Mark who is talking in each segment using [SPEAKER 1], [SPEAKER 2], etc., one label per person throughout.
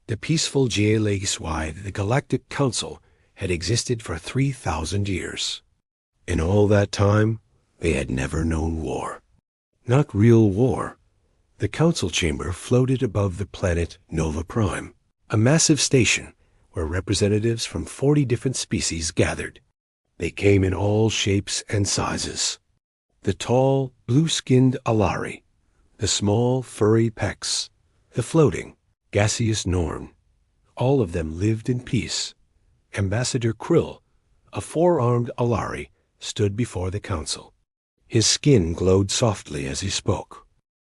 [SPEAKER 1] The peaceful HFY, the Galactic Council, had existed for 3,000 years. In all that time, they had never known war. Not real war. The council chamber floated above the planet Nova Prime, a massive station where representatives from 40 different species gathered. They came in all shapes and sizes. The tall, blue-skinned Alari, the small, furry Pex, the floating, gaseous Norn. All of them lived in peace. Ambassador Krill, a four-armed Alari, stood before the council. His skin glowed softly as he spoke.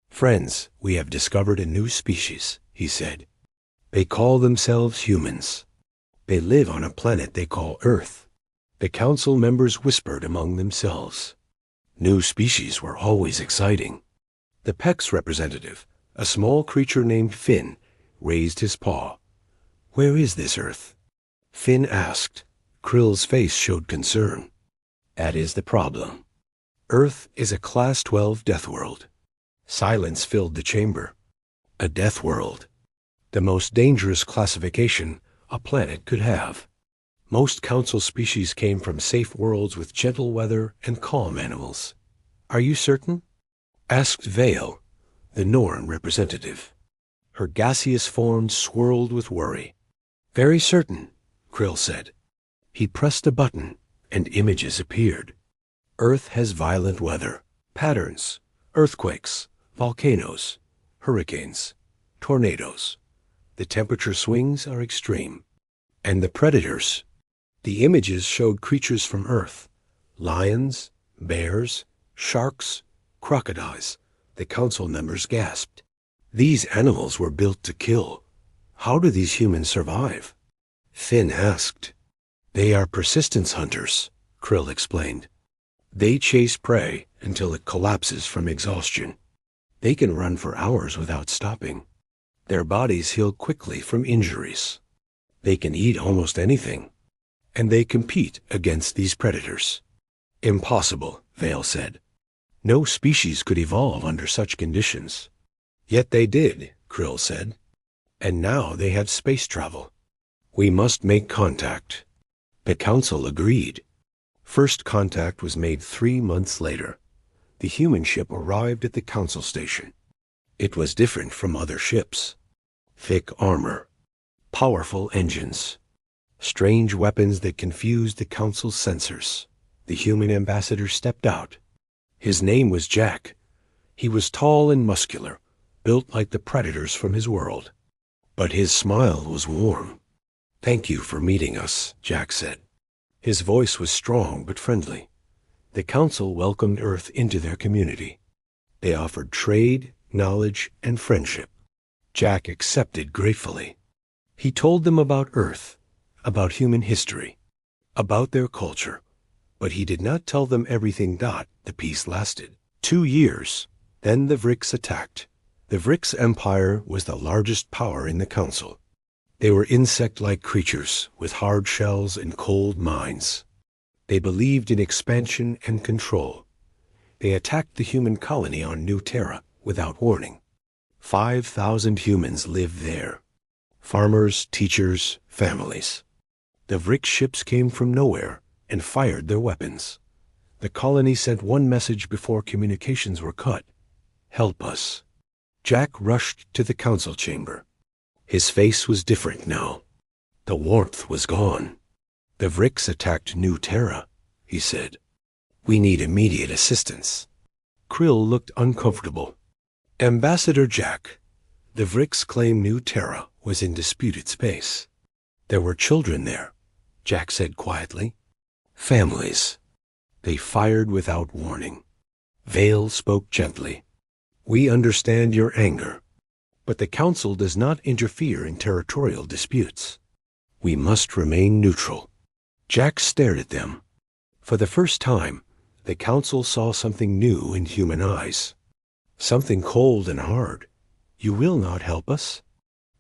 [SPEAKER 1] "Friends, we have discovered a new species," he said. "They call themselves humans. They live on a planet they call Earth." The council members whispered among themselves. New species were always exciting. The Pex representative, a small creature named Finn, raised his paw. "Where is this Earth?" Finn asked. Krill's face showed concern. "That is the problem. Earth is a Class 12 death world." Silence filled the chamber. A death world. The most dangerous classification a planet could have. Most council species came from safe worlds with gentle weather and calm animals. "Are you certain?" asked Vale, the Norn representative. Her gaseous form swirled with worry. "Very certain," Krill said. He pressed a button, and images appeared. Earth has violent weather, patterns, earthquakes, volcanoes, hurricanes, tornadoes. The temperature swings are extreme. And the predators. The images showed creatures from Earth. Lions, bears, sharks, crocodiles. The council members gasped. These animals were built to kill. How do these humans survive? Finn asked. "They are persistence hunters," Krill explained. "They chase prey until it collapses from exhaustion. They can run for hours without stopping. Their bodies heal quickly from injuries. They can eat almost anything. And they compete against these predators." "Impossible," Vale said. "No species could evolve under such conditions." "Yet they did," Krill said. "And now they have space travel. We must make contact." The council agreed. First contact was made 3 months later. The human ship arrived at the council station. It was different from other ships. Thick armor, powerful engines, strange weapons that confused the council's sensors. The human ambassador stepped out. His name was Jack. He was tall and muscular, built like the predators from his world. But his smile was warm. "Thank you for meeting us," Jack said. His voice was strong but friendly. The council welcomed Earth into their community. They offered trade, knowledge, and friendship. Jack accepted gratefully. He told them about Earth, about human history, about their culture, but he did not tell them everything. The peace lasted 2 years. Then the Vrix attacked. The Vrix Empire was the largest power in the council. They were insect-like creatures with hard shells and cold minds. They believed in expansion and control. They attacked the human colony on New Terra without warning. 5,000 humans lived there. Farmers, teachers, families. The Vrix ships came from nowhere and fired their weapons. The colony sent one message before communications were cut. "Help us." Jack rushed to the council chamber. His face was different now. The warmth was gone. "The Vrix attacked New Terra," he said. "We need immediate assistance." Krill looked uncomfortable. "Ambassador Jack, the Vrix claimed New Terra was in disputed space. There were children there," Jack said quietly. "Families. They fired without warning." Vale spoke gently. "We understand your anger, but the council does not interfere in territorial disputes. We must remain neutral." Jack stared at them. For the first time, the council saw something new in human eyes. Something cold and hard. "You will not help us?"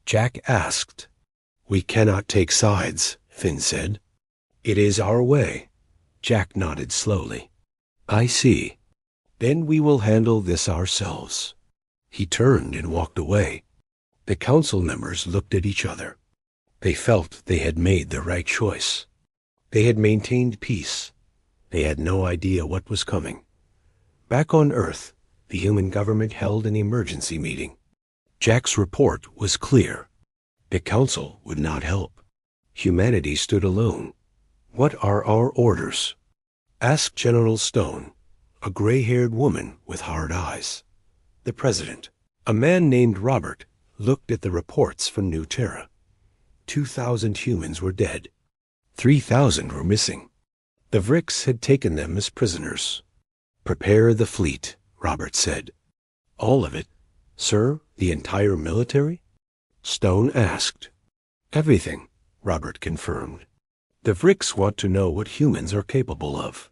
[SPEAKER 1] Jack asked. "We cannot take sides," Finn said. "It is our way." Jack nodded slowly. "I see. Then we will handle this ourselves." He turned and walked away. The council members looked at each other. They felt they had made the right choice. They had maintained peace. They had no idea what was coming. Back on Earth, the human government held an emergency meeting. Jack's report was clear. The council would not help. Humanity stood alone. "What are our orders?" asked General Stone, a gray-haired woman with hard eyes. The president, a man named Robert, looked at the reports from New Terra. 2,000 humans were dead. 3,000 were missing. The Vrix had taken them as prisoners. "Prepare the fleet," Robert said. "All of it, sir? The entire military?" Stone asked. "Everything," Robert confirmed. "The Vrix want to know what humans are capable of.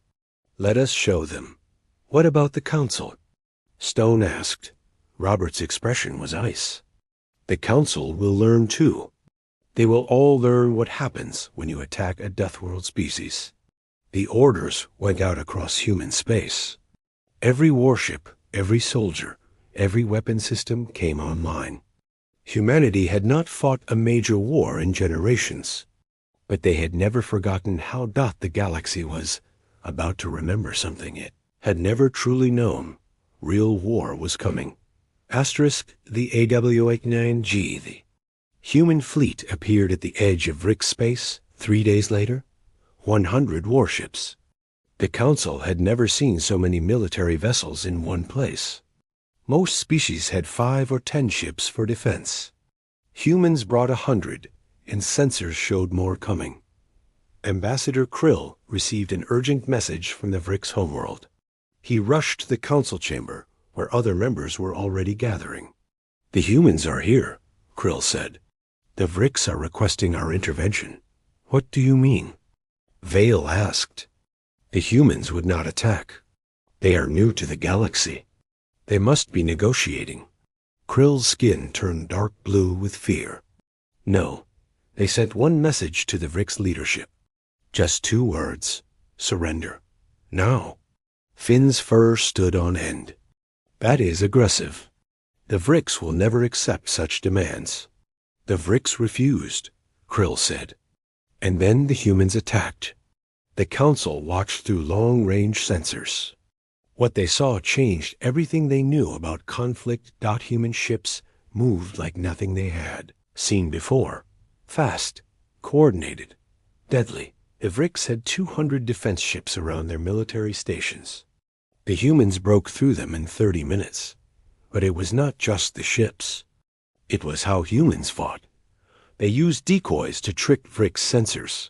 [SPEAKER 1] Let us show them." "What about the council?" Stone asked. Robert's expression was ice. "The council will learn too. They will all learn what happens when you attack a Deathworld species." The orders went out across human space. Every warship, every soldier, every weapon system came online. Humanity had not fought a major war in generations, but they had never forgotten how the galaxy was about to remember something it had never truly known. Real war was coming. The AW-89G, the human fleet, appeared at the edge of Vrix space 3 days later. 100 warships. The council had never seen so many military vessels in one place. Most species had 5 or 10 ships for defense. Humans brought 100, and sensors showed more coming. Ambassador Krill received an urgent message from the Vrix homeworld. He rushed to the council chamber, where other members were already gathering. "The humans are here," Krill said. "The Vrix are requesting our intervention." "What do you mean?" Vale asked. "The humans would not attack. They are new to the galaxy. They must be negotiating." Krill's skin turned dark blue with fear. "No, they sent one message to the Vrix leadership. Just 2 words. Surrender. Now." Finn's fur stood on end. "That is aggressive. The Vrix will never accept such demands." "The Vrix refused," Krill said. And then the humans attacked. The council watched through long-range sensors. What they saw changed everything they knew about conflict. Human ships moved like nothing they had seen before. Fast, coordinated, deadly. The Vrix had 200 defense ships around their military stations. The humans broke through them in 30 minutes. But it was not just the ships. It was how humans fought. They used decoys to trick Vrix sensors.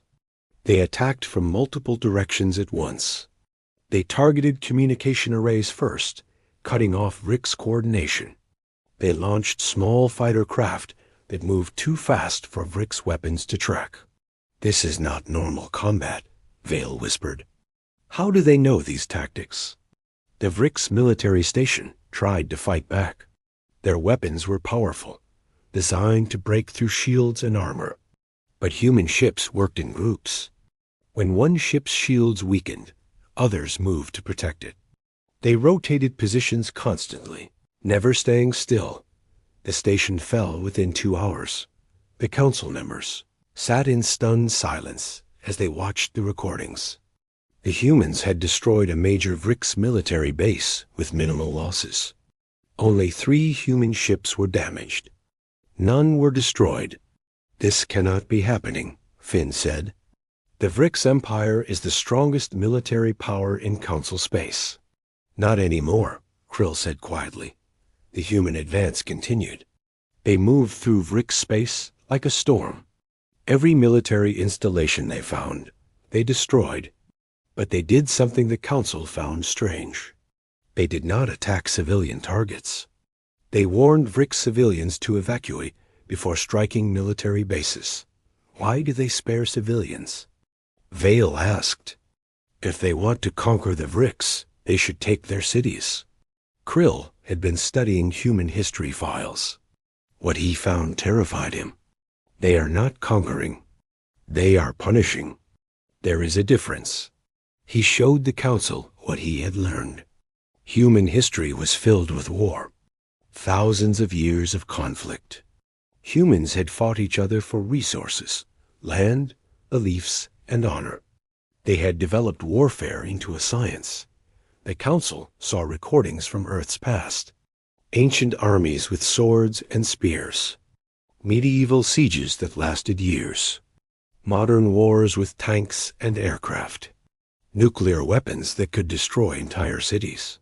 [SPEAKER 1] They attacked from multiple directions at once. They targeted communication arrays first, cutting off Vrix coordination. They launched small fighter craft that moved too fast for Vrix weapons to track. "This is not normal combat," Vale whispered. "How do they know these tactics?" The Vrix military station tried to fight back. Their weapons were powerful, designed to break through shields and armor. But human ships worked in groups. When one ship's shields weakened, others moved to protect it. They rotated positions constantly, never staying still. The station fell within 2 hours. The council members sat in stunned silence as they watched the recordings. The humans had destroyed a major Vrix military base with minimal losses. Only 3 human ships were damaged. None were destroyed. "This cannot be happening," Finn said. "The Vrix Empire is the strongest military power in council space." "Not anymore," Krill said quietly. The human advance continued. They moved through Vrix space like a storm. Every military installation they found, they destroyed. But they did something the council found strange. They did not attack civilian targets. They warned Vrix civilians to evacuate before striking military bases. Why do they spare civilians? Vale asked. If they want to conquer the Vrix, they should take their cities. Krill had been studying human history files. What he found terrified him. They are not conquering. They are punishing. There is a difference. He showed the council what he had learned. Human history was filled with war. Thousands of years of conflict. Humans had fought each other for resources, land, beliefs, and honor. They had developed warfare into a science. The Council saw recordings from Earth's past. Ancient armies with swords and spears. Medieval sieges that lasted years. Modern wars with tanks and aircraft. Nuclear weapons that could destroy entire cities.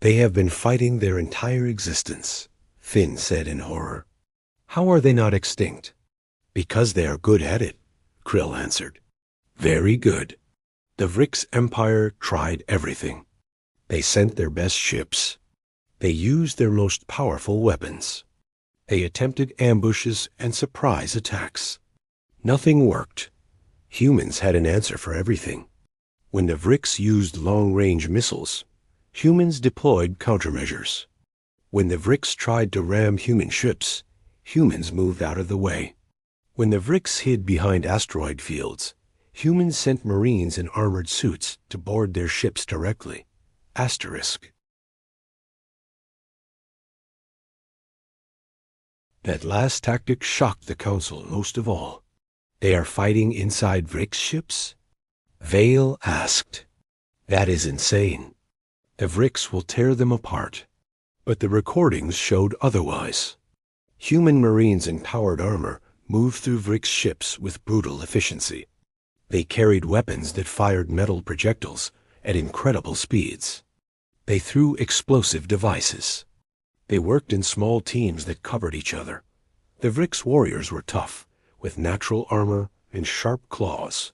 [SPEAKER 1] They have been fighting their entire existence, Finn said in horror. How are they not extinct? Because they are good at it, Krill answered. Very good. The Vrix Empire tried everything. They sent their best ships. They used their most powerful weapons. They attempted ambushes and surprise attacks. Nothing worked. Humans had an answer for everything. When the Vrix used long-range missiles, humans deployed countermeasures. When the Vrix tried to ram human ships, humans moved out of the way. When the Vrix hid behind asteroid fields, humans sent Marines in armored suits to board their ships directly. Asterisk. That last tactic shocked the Council most of all. They are fighting inside Vrix ships? Vale asked. That is insane. The Vrix will tear them apart. But the recordings showed otherwise. Human Marines in powered armor moved through Vrix ships with brutal efficiency. They carried weapons that fired metal projectiles at incredible speeds. They threw explosive devices. They worked in small teams that covered each other. The Vrix warriors were tough, with natural armor and sharp claws.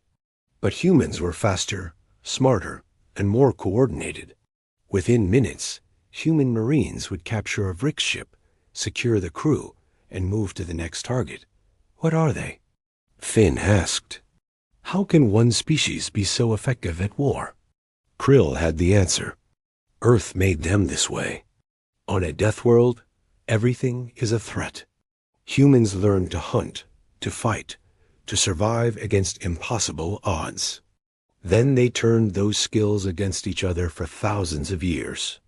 [SPEAKER 1] But humans were faster, smarter, and more coordinated. Within minutes, human Marines would capture a Vrix ship, secure the crew, and move to the next target. What are they? Finn asked. How can one species be so effective at war? Krill had the answer. Earth made them this way. On a death world, everything is a threat. Humans learn to hunt, to fight, to survive against impossible odds. Then they turned those skills against each other for thousands of years.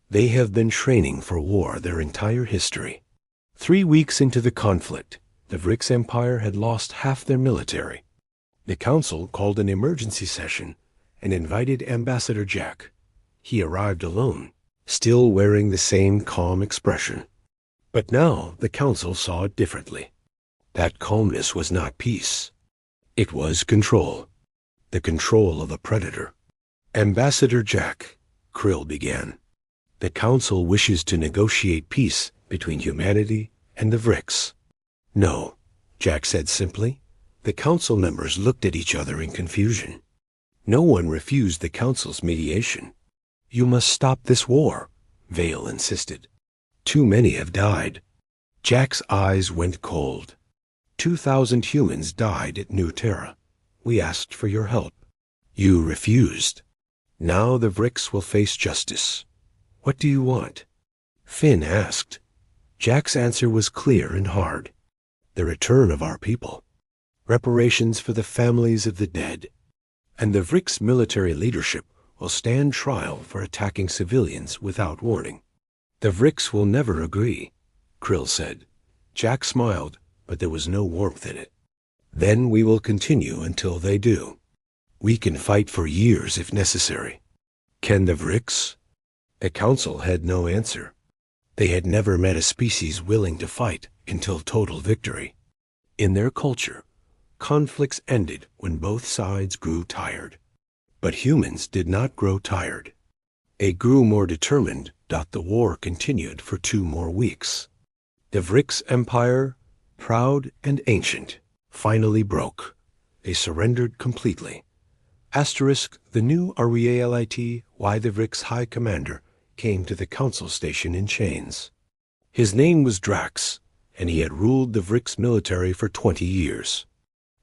[SPEAKER 1] They have been training for war their entire history. 3 weeks into the conflict, the Vrix Empire had lost half their military. The Council called an emergency session and invited Ambassador Jack. He arrived alone, still wearing the same calm expression. But now the Council saw it differently. That calmness was not peace. It was control. The control of a predator. Ambassador Jack, Krill began. The Council wishes to negotiate peace between humanity and the Vrix. No, Jack said simply. The Council members looked at each other in confusion. No one refused the Council's mediation. You must stop this war, Vale insisted. Too many have died. Jack's eyes went cold. 2,000 humans died at New Terra. We asked for your help. You refused. Now the Vrix will face justice. What do you want? Finn asked. Jack's answer was clear and hard. The return of our people. Reparations for the families of the dead. And the Vrix military leadership will stand trial for attacking civilians without warning. The Vrix will never agree, Krill said. Jack smiled, but there was no warmth in it. Then we will continue until they do. We can fight for years if necessary. Can the Vrix? The Council had no answer. They had never met a species willing to fight until total victory. In their culture, conflicts ended when both sides grew tired. But humans did not grow tired. They grew more determined. The war continued for 2 more weeks. The Vrix Empire, proud and ancient, finally broke. They surrendered completely. Asterisk, the new reality why the Vrix High Commander came to the Council station in chains. His name was Drax, and he had ruled the Vrix military for 20 years.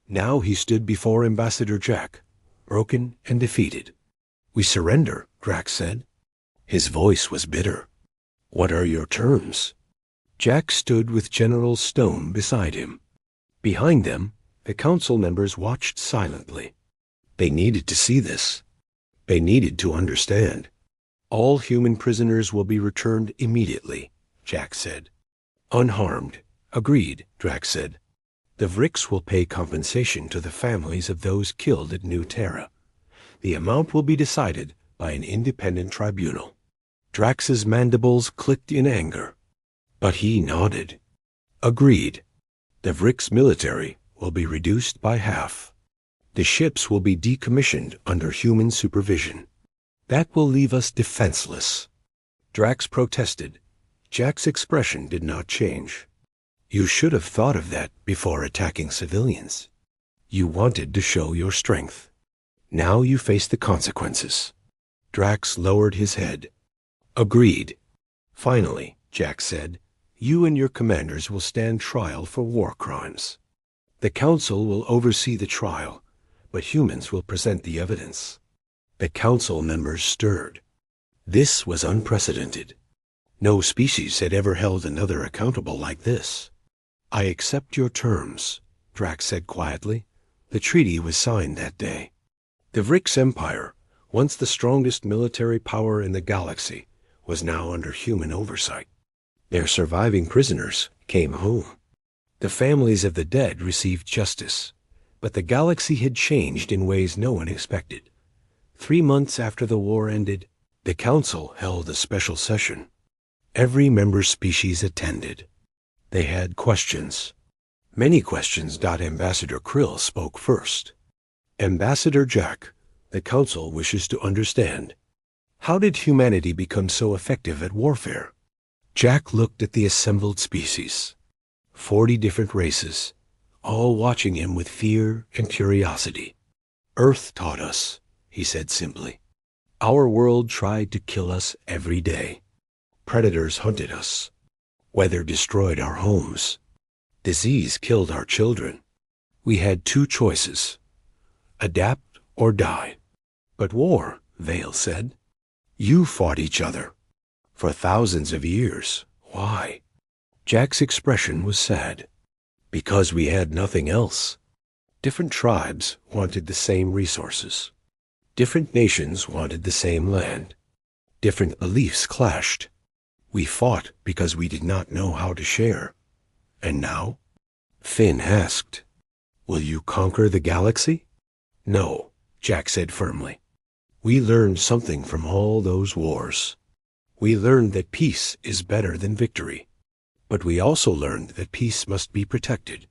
[SPEAKER 1] Now he stood before Ambassador Jack, broken and defeated. We surrender, Drax said. His voice was bitter. What are your terms? Jack stood with General Stone beside him. Behind them, the Council members watched silently. They needed to see this. They needed to understand. All human prisoners will be returned immediately, Jack said. Unharmed, Agreed, Drax said. The Vrix will pay compensation to the families of those killed at New Terra. The amount will be decided by an independent tribunal. Drax's mandibles clicked in anger, but he nodded. Agreed. The Vrix military will be reduced by half. The ships will be decommissioned under human supervision. That will leave us defenseless. Drax protested. Jack's expression did not change. You should have thought of that before attacking civilians. You wanted to show your strength. Now you face the consequences. Drax lowered his head. Agreed. Finally, Jack said, you and your commanders will stand trial for war crimes. The Council will oversee the trial, but humans will present the evidence. The Council members stirred. This was unprecedented. No species had ever held another accountable like this. I accept your terms, Drax said quietly. The treaty was signed that day. The Vrix Empire, once the strongest military power in the galaxy, was now under human oversight. Their surviving prisoners came home. The families of the dead received justice, but the galaxy had changed in ways no one expected. 3 months after the war ended, the Council held a special session. Every member species attended. They had questions. Many questions. Ambassador Krill spoke first. Ambassador Jack, the Council wishes to understand. How did humanity become so effective at warfare? Jack looked at the assembled species. 40 different races, all watching him with fear and curiosity. Earth taught us, he said simply. Our world tried to kill us every day. Predators hunted us. Weather destroyed our homes. Disease killed our children. We had 2 choices: adapt or die. But war, Vale said. You fought each other. For thousands of years. Why? Jack's expression was sad. Because we had nothing else. Different tribes wanted the same resources. Different nations wanted the same land. Different beliefs clashed. We fought because we did not know how to share. And now? Finn asked, will you conquer the galaxy? No, Jack said firmly. We learned something from all those wars. We learned that peace is better than victory. But we also learned that peace must be protected.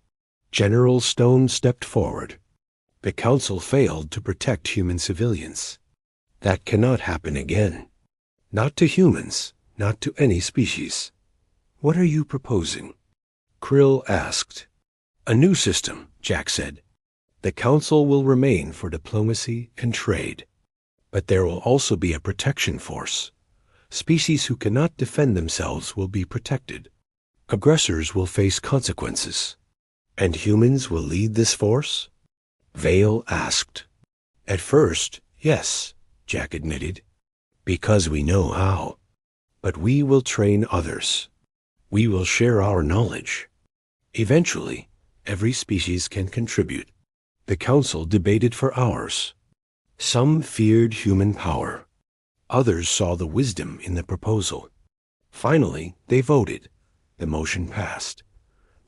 [SPEAKER 1] General Stone stepped forward. The Council failed to protect human civilians. That cannot happen again. Not to humans, not to any species. What are you proposing? Krill asked. A new system, Jack said. The Council will remain for diplomacy and trade. But there will also be a protection force. Species who cannot defend themselves will be protected. Aggressors will face consequences. And humans will lead this force? Vale asked. At first, yes, Jack admitted. Because we know how. But we will train others. We will share our knowledge. Eventually, every species can contribute. The Council debated for hours. Some feared human power. Others saw the wisdom in the proposal. Finally, they voted. The motion passed.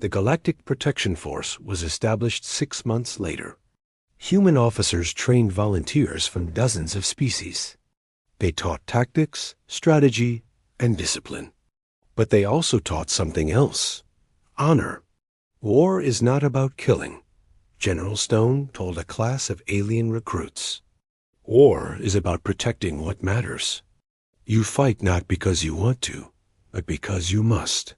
[SPEAKER 1] The Galactic Protection Force was established 6 months later. Human officers trained volunteers from dozens of species. They taught tactics, strategy, and discipline. But they also taught something else: honor. War is not about killing, General Stone told a class of alien recruits. War is about protecting what matters. You fight not because you want to, but because you must.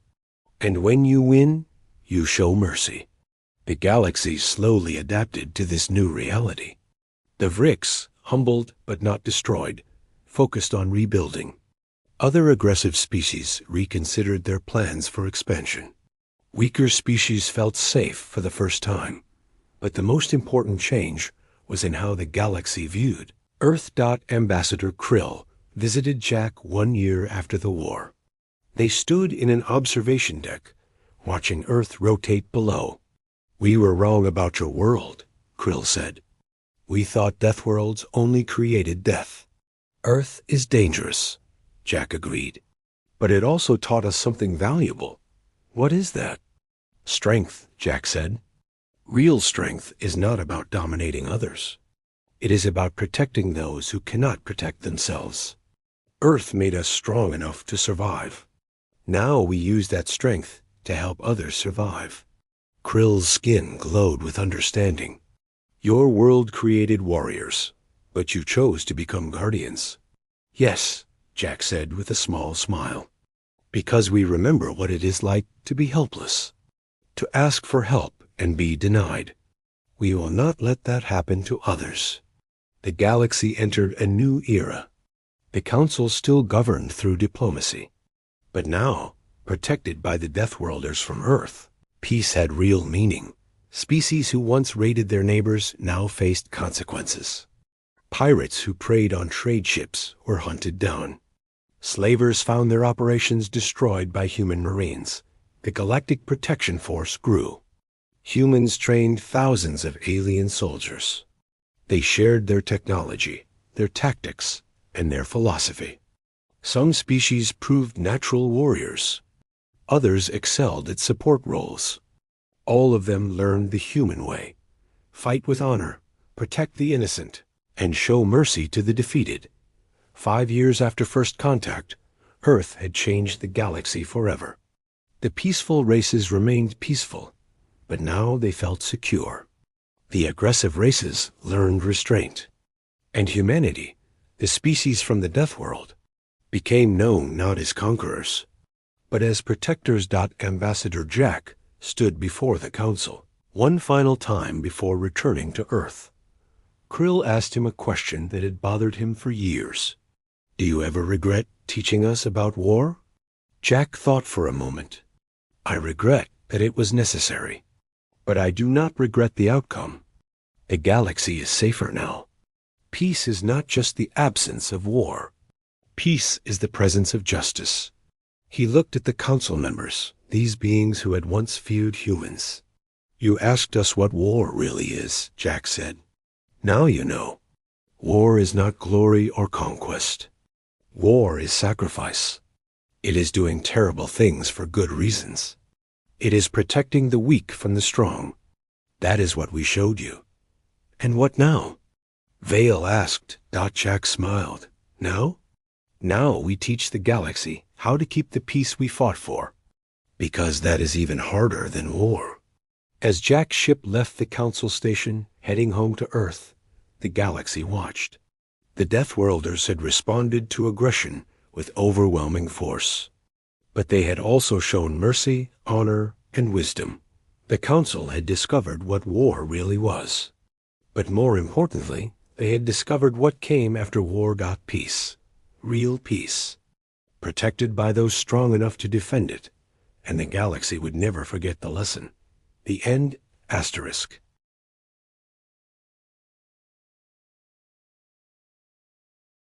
[SPEAKER 1] And when you win, you show mercy. The galaxy slowly adapted to this new reality. The Vrix, humbled but not destroyed, focused on rebuilding. Other aggressive species reconsidered their plans for expansion. Weaker species felt safe for the first time. But the most important change was in how the galaxy viewed. Earth. Ambassador Krill visited Jack 1 year after the war. They stood in an observation deck, watching Earth rotate below. We were wrong about your world, Krill said. We thought Deathworlds only created death. Earth is dangerous, Jack agreed. But it also taught us something valuable. What is that? Strength, Jack said. Real strength is not about dominating others. It is about protecting those who cannot protect themselves. Earth made us strong enough to survive. Now we use that strength to help others survive. Krill's skin glowed with understanding. Your world created warriors, but you chose to become guardians. Yes, Jack said with a small smile. Because we remember what it is like to be helpless, to ask for help and be denied. We will not let that happen to others. The galaxy entered a new era. The Council still governed through diplomacy. But now, protected by the Deathworlders from Earth, peace had real meaning. Species who once raided their neighbors now faced consequences. Pirates who preyed on trade ships were hunted down. Slavers found their operations destroyed by human marines. The Galactic Protection Force grew. Humans trained thousands of alien soldiers. They shared their technology, their tactics, and their philosophy. Some species proved natural warriors. Others excelled at support roles. All of them learned the human way. Fight with honor, protect the innocent, and show mercy to the defeated. 5 years after first contact, Earth had changed the galaxy forever. The peaceful races remained peaceful, but now they felt secure. The aggressive races learned restraint. And humanity, the species from the Death World, became known not as conquerors, but as protectors. Ambassador Jack stood before the Council, one final time before returning to Earth. Krill asked him a question that had bothered him for years. Do you ever regret teaching us about war? Jack thought for a moment. I regret that it was necessary, but I do not regret the outcome. The galaxy is safer now. Peace is not just the absence of war. Peace is the presence of justice. He looked at the Council members, these beings who had once feared humans. You asked us what war really is, Jack said. Now you know. War is not glory or conquest. War is sacrifice. It is doing terrible things for good reasons. It is protecting the weak from the strong. That is what we showed you. And what now? Vale asked. Jack smiled. Now? Now we teach the galaxy how to keep the peace we fought for. Because that is even harder than war. As Jack's ship left the Council station, heading home to Earth, the galaxy watched. The Deathworlders had responded to aggression with overwhelming force. But they had also shown mercy, honor, and wisdom. The Council had discovered what war really was. But more importantly, they had discovered what came after war got peace. Real peace. Protected by those strong enough to defend it. And the galaxy would never forget the lesson. The end, asterisk.